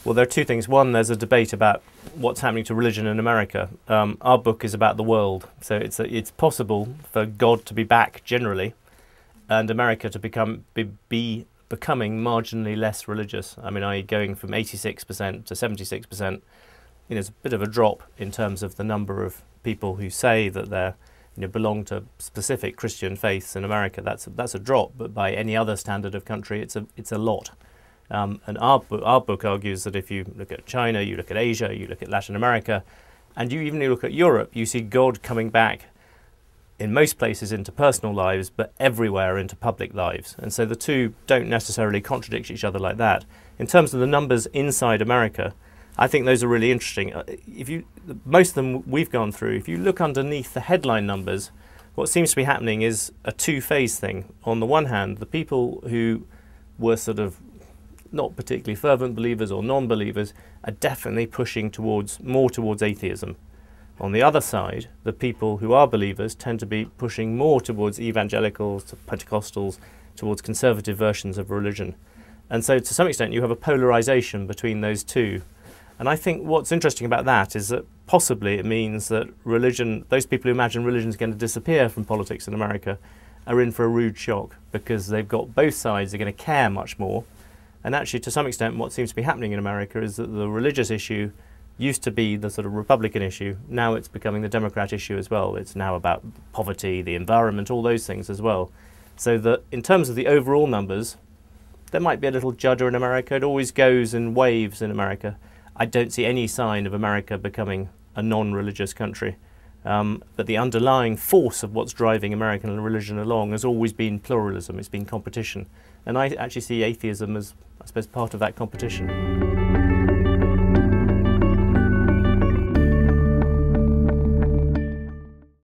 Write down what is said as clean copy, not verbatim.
Well, there are two things. One, there's a debate about what's happening to religion in America. Our book is about the world, so it's possible for God to be back generally, and America to be becoming marginally less religious. I mean, going from 86% to 76%. It's a bit of a drop in terms of the number of people who say that they belong to specific Christian faiths in America. That's a drop, but by any other standard of country, it's a lot. And our book argues that if you look at China, you look at Asia, you look at Latin America, and you even look at Europe, you see God coming back in most places into personal lives, but everywhere into public lives. And so the two don't necessarily contradict each other like that. In terms of the numbers inside America, I think those are really interesting. Most of them we've gone through, if you look underneath the headline numbers, what seems to be happening is a two-phase thing. On the one hand, the people who were sort of not particularly fervent believers or non-believers are definitely pushing more towards atheism. On the other side, the people who are believers tend to be pushing more towards evangelicals, to Pentecostals, towards conservative versions of religion. And so to some extent you have a polarization between those two. And I think what's interesting about that is that possibly it means that those people who imagine religion is going to disappear from politics in America are in for a rude shock, because they've got both sides are going to care much more. And actually, to some extent, what seems to be happening in America is that the religious issue used to be the sort of Republican issue. Now it's becoming the Democrat issue as well. It's now about poverty, the environment, all those things as well. So that in terms of the overall numbers, there might be a little judder in America. It always goes in waves in America. I don't see any sign of America becoming a non-religious country. But the underlying force of what's driving American religion along has always been pluralism. It's been competition. And I actually see atheism as, I suppose, part of that competition.